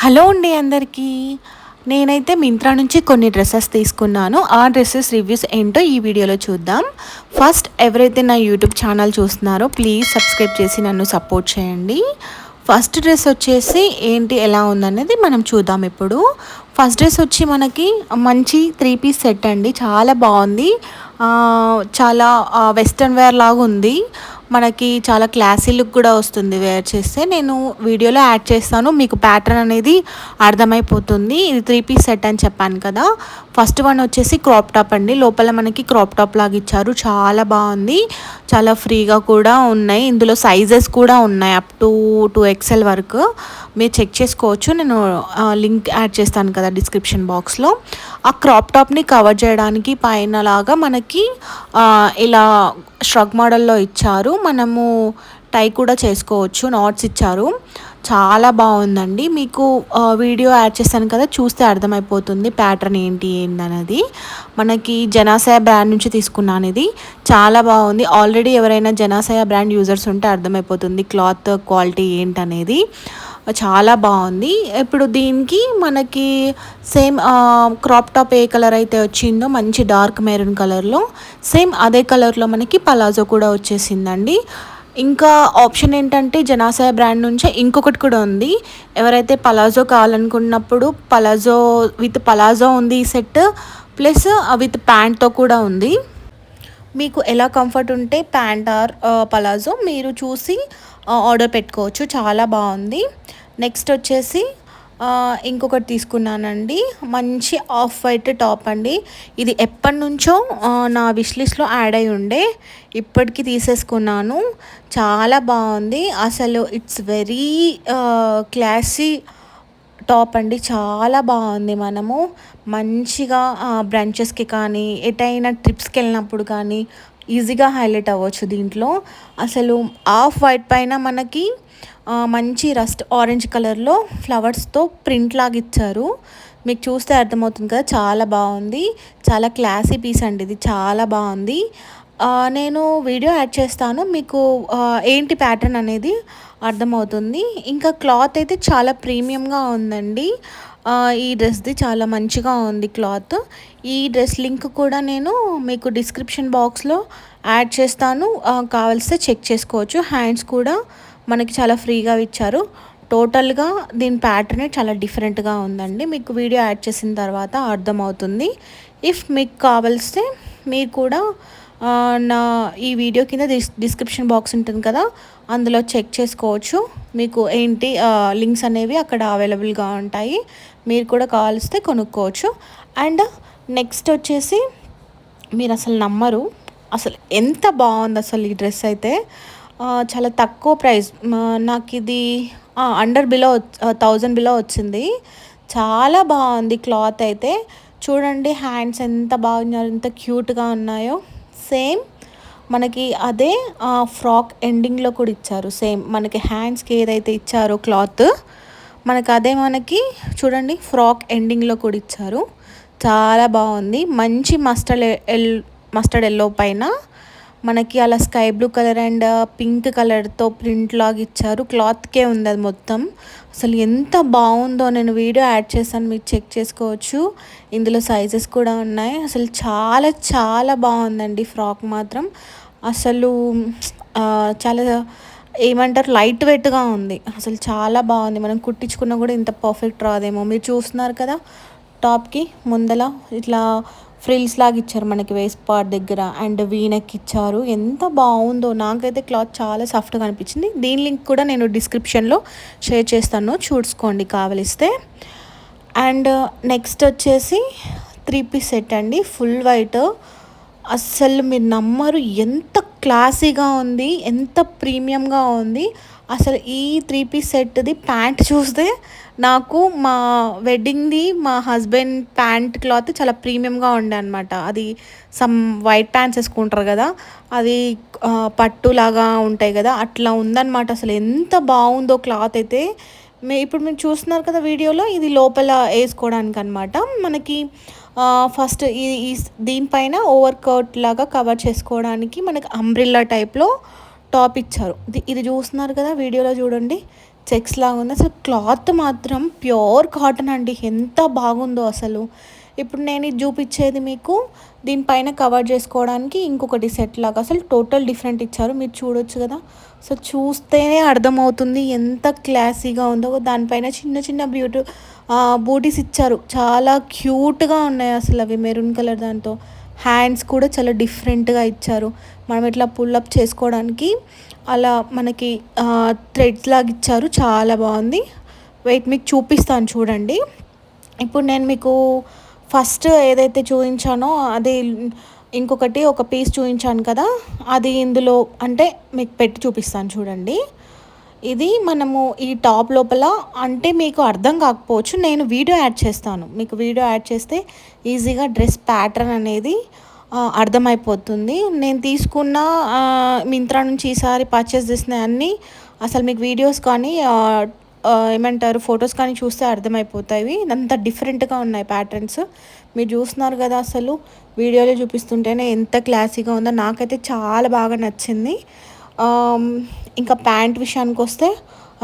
Hello అండి అందరికీ. నేనైతే మింత్రా నుంచి కొన్ని డ్రెస్సెస్ తీసుకున్నాను. ఆ డ్రెస్సెస్ రివ్యూస్ ఏంటో ఈ వీడియోలో చూద్దాం. ఫస్ట్ ఎవరైతే నా యూట్యూబ్ ఛానల్ చూస్తున్నారో ప్లీజ్ సబ్స్క్రైబ్ చేసి నన్ను సపోర్ట్ చేయండి. ఫస్ట్ డ్రెస్ వచ్చేసి ఏంటి ఎలా ఉందనేది మనం చూద్దాం ఇప్పుడు. ఫస్ట్ డ్రెస్ వచ్చి మనకి మంచి 3 పీస్ సెట్ అండి. చాలా బాగుంది. చాలా వెస్ట్రన్ వేర్ లాగా ఉంది. మనకి చాలా క్లాసీ లుక్ కూడా వస్తుంది వేర్ చేస్తే. నేను వీడియోలో యాడ్ చేస్తాను, మీకు ప్యాటర్న్ అనేది అర్థమైపోతుంది. ఇది 3 పీస్ సెట్ అని చెప్పాను కదా. ఫస్ట్ వన్ వచ్చేసి క్రాప్ టాప్ అండి. లోపల మనకి క్రాప్ టాప్ లాగా ఇచ్చారు, చాలా బాగుంది. చాలా ఫ్రీగా కూడా ఉన్నాయి. ఇందులో సైజెస్ కూడా ఉన్నాయి అప్ టు 2XL వరకు. మీరు చెక్ చేసుకోవచ్చు, నేను లింక్ యాడ్ చేస్తాను కదా డిస్క్రిప్షన్ బాక్స్లో. ఆ క్రాప్ టాప్ని కవర్ చేయడానికి పైన లాగా మనకి ఇలా స్ట్రగ్ మోడల్లో ఇచ్చారు. మనము టై కూడా చేసుకోవచ్చు, నాట్స్ ఇచ్చారు. చాలా బాగుందండి. మీకు వీడియో యాడ్ చేస్తాను కదా, చూస్తే అర్థమైపోతుంది ప్యాటర్న్ ఏంటన్నది. మనకి జనాసయ బ్రాండ్ నుంచి తీసుకున్నాను. ఇది చాలా బాగుంది. ఆల్రెడీ ఎవరైనా జనాసయ బ్రాండ్ యూజర్స్ ఉంటే అర్థమైపోతుంది క్లాత్ క్వాలిటీ ఏంటనేది. చాలా బాగుంది. ఇప్పుడు దీనికి మనకి సేమ్ క్రాప్ టాప్ ఏ కలర్ అయితే వచ్చిందో మంచి డార్క్ మెరూన్ కలర్లో, సేమ్ అదే కలర్లో మనకి పలాజో కూడా వచ్చేసిందండి. ఇంకా ఆప్షన్ ఏంటంటే జనాసయ బ్రాండ్ నుంచే ఇంకొకటి కూడా ఉంది. ఎవరైతే పలాజో కావాలనుకున్నప్పుడు పలాజో ఉంది ఈ సెట్, ప్లస్ విత్ ప్యాంట్తో కూడా ఉంది. మీకు ఎలా కంఫర్ట్ ఉంటే ప్యాంట్ ఆర్ పలాజో మీరు చూసి ఆర్డర్ పెట్టుకోవచ్చు. చాలా బాగుంది. నెక్స్ట్ వచ్చేసి ఇంకొకటి తీసుకున్నానండి. మంచి ఆఫ్ వైట్ టాప్ అండి. ఇది ఎప్పటి నుంచో నా విష్ లిస్ట్లో యాడ్ అయి ఉండే, ఇప్పటికీ తీసేసుకున్నాను. చాలా బాగుంది అసలు. ఇట్స్ వెరీ క్లాసీ టాప్ అండి. చాలా బాగుంది. మనము మంచిగా బ్రాంచెస్కి కానీ ఎటైనా ట్రిప్స్కి వెళ్ళినప్పుడు కానీ ఈజీగా హైలైట్ అవ్వచ్చు దీంట్లో. అసలు ఆఫ్ వైట్ పైన మనకి మంచి రస్ట్ ఆరెంజ్ కలర్లో ఫ్లవర్స్తో ప్రింట్ లాగా ఇచ్చారు. మీకు చూస్తే అర్థమవుతుంది కదా, చాలా బాగుంది. చాలా క్లాసీ పీస్ అండి ఇది, చాలా బాగుంది. నేను వీడియో యాడ్ చేస్తాను, మీకు ఏంటి ప్యాటర్న్ అనేది అర్థమవుతుంది. ఇంకా క్లాత్ అయితే చాలా ప్రీమియంగా ఉందండి. ఈ డ్రెస్ది చాలా మంచిగా ఉంది క్లాత్. ఈ డ్రెస్ లింక్ కూడా నేను మీకు డిస్క్రిప్షన్ బాక్స్లో యాడ్ చేస్తాను, కావాల్స్తే చెక్ చేసుకోవచ్చు. హ్యాండ్స్ కూడా మనకి చాలా ఫ్రీగా ఇచ్చారు. టోటల్గా దీని ప్యాటర్నే చాలా డిఫరెంట్గా ఉందండి. మీకు వీడియో యాడ్ చేసిన తర్వాత అర్థమవుతుంది. ఇఫ్ మీకు కావాల్స్తే మీరు కూడా నా ఈ వీడియో కింద డిస్క్రిప్షన్ బాక్స్ ఉంటుంది కదా, అందులో చెక్ చేసుకోవచ్చు. మీకు ఏంటి లింక్స్ అనేవి అక్కడ అవైలబుల్గా ఉంటాయి. మీరు కూడా కావాల్స్తే కొనుక్కోవచ్చు. అండ్ నెక్స్ట్ వచ్చేసి మీరు అసలు నమ్మరు, అసలు ఎంత బాగుంది అసలు ఈ డ్రెస్ అయితే. చాలా తక్కువ ప్రైస్. నాకు ఇది బిలో 1000 బిలో వచ్చింది. చాలా బాగుంది క్లాత్ అయితే. చూడండి హ్యాండ్స్ ఎంత బాగున్నాయో, ఎంత క్యూట్గా ఉన్నాయో. సేమ్ మనకి అదే ఫ్రాక్ ఎండింగ్లో కూడా ఇచ్చారు. సేమ్ మనకి హ్యాండ్స్కి ఏదైతే ఇచ్చారో క్లాత్, మనకి అదే మనకి చూడండి ఫ్రాక్ ఎండింగ్లో కూడా ఇచ్చారు. చాలా బాగుంది. మంచి మస్టర్డ్ ఎల్లో పైన మనకి అలా sky blue colour and pink కలర్తో ప్రింట్ లాగా ఇచ్చారు. క్లాత్కే ఉంది అది మొత్తం. అసలు ఎంత బాగుందో, నేను వీడియో యాడ్ చేశాను, మీరు చెక్ చేసుకోవచ్చు. ఇందులో సైజెస్ కూడా ఉన్నాయి. అసలు చాలా చాలా బాగుందండి ఫ్రాక్ మాత్రం. అసలు చాలా ఏమంటారు, లైట్ వెయిట్గా ఉంది. అసలు చాలా బాగుంది. మనం కుట్టించుకున్నా కూడా ఇంత పర్ఫెక్ట్ రాదేమో. మీరు చూస్తున్నారు కదా, టాప్కి ముందల ఇట్లా ఫ్రిల్స్ లాగా ఇచ్చారు మనకి వేస్ట్ పార్ట్ దగ్గర, అండ్ వీనెక్ ఇచ్చారు. ఎంత బాగుందో, నాకైతే క్లాత్ చాలా సాఫ్ట్గా అనిపించింది. దీని లింక్ కూడా నేను డిస్క్రిప్షన్లో షేర్ చేస్తాను, చూసుకోండి కావలిస్తే. అండ్ నెక్స్ట్ వచ్చేసి 3 పీస్ సెట్ అండి, ఫుల్ వైట్. అస్సలు మీరు నమ్మరు, ఎంత క్లాసీగా ఉంది, ఎంత ప్రీమియంగా ఉంది. అసలు ఈ 3 పీస్ సెట్ది ప్యాంట్ చూస్తే నాకు మా వెడ్డింగ్ది మా హస్బెండ్ ప్యాంట్ క్లాత్ చాలా ప్రీమియంగా ఉండే అనమాట. అది సమ్ వైట్ ప్యాంట్స్ వేసుకుంటారు కదా, అది పట్టులాగా ఉంటాయి కదా, అట్లా ఉందన్నమాట. అసలు ఎంత బాగుందో క్లాత్ అయితే. ఇప్పుడు మీరు చూస్తున్నారు కదా వీడియోలో, ఇది లోపల వేసుకోవడానికి అనమాట. మనకి ఫస్ట్ ఈ దీనిపైన ఓవర్ కోట్ లాగా కవర్ చేసుకోవడానికి మనకి అంబ్రిల్లా టైప్లో టాప్ ఇచ్చారు. ఇది చూస్తున్నారు కదా వీడియోలో, చూడండి చెక్స్ లాగా ఉంది. అసలు క్లాత్ మాత్రం ప్యూర్ కాటన్ అండి. ఎంత బాగుందో అసలు. ఇప్పుడు నేను ఇది చూపించేది మీకు దీనిపైన కవర్ చేసుకోవడానికి ఇంకొకటి సెట్ లాగా, అసలు టోటల్ డిఫరెంట్ ఇచ్చారు. మీరు చూడొచ్చు కదా, సో చూస్తేనే అర్థమవుతుంది ఎంత క్లాసీగా ఉందో. దానిపైన చిన్న చిన్న బూటీస్ ఇచ్చారు, చాలా క్యూట్గా ఉన్నాయి అసలు. అవి మెరూన్ కలర్ దాంతో హ్యాండ్స్ కూడా చాలా డిఫరెంట్గా ఇచ్చారు. మనం ఇట్లా పుల్అప్ చేసుకోవడానికి అలా మనకి థ్రెడ్స్ లాగా ఇచ్చారు, చాలా బాగుంది. వెయిట్ మీకు చూపిస్తాను చూడండి. ఇప్పుడు నేను మీకు ఫస్ట్ ఏదైతే చూపించానో అది ఇంకొకటి ఒక పీస్ చూపించాను కదా, అది ఇందులో అంటే మీకు పెట్టి చూపిస్తాను చూడండి. ఇది మనము ఈ టాప్ లోపల అంటే మీకు అర్థం కాకపోవచ్చు, నేను వీడియో యాడ్ చేస్తాను. మీకు వీడియో యాడ్ చేస్తే ఈజీగా డ్రెస్ ప్యాటర్న్ అనేది అర్థమైపోతుంది. నేను తీసుకున్న మింత్రా నుంచి ఈసారి పర్చేస్ చేసిన అన్నీ అసలు మీకు వీడియోస్ కానీ ఏమంటారు ఫొటోస్ కానీ చూస్తే అర్థమైపోతాయి. అంత డిఫరెంట్గా ఉన్నాయి ప్యాటర్న్స్. మీరు చూస్తున్నారు కదా, అసలు వీడియోలో చూపిస్తుంటేనే ఎంత క్లాసీగా ఉందో. నాకైతే చాలా బాగా నచ్చింది. ఇంకా ప్యాంట్ విషయానికి వస్తే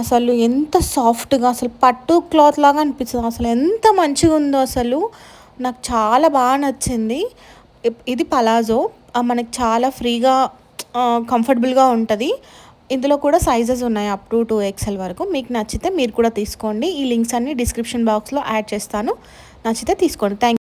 అసలు ఎంత సాఫ్ట్గా, అసలు పట్టు క్లాత్ లాగా అనిపిస్తుంది. అసలు ఎంత మంచిగా ఉందో అసలు, నాకు చాలా బాగా నచ్చింది. ఇది పలాజో, మనకి చాలా ఫ్రీగా కంఫర్టబుల్గా ఉంటుంది. ఇందులో కూడా సైజెస్ ఉన్నాయి అప్ టు 2XL వరకు. మీకు నచ్చితే మీరు కూడా తీసుకోండి. ఈ లింక్స్ అన్ని డిస్క్రిప్షన్ బాక్స్లో యాడ్ చేస్తాను. నచ్చితే తీసుకోండి. థ్యాంక్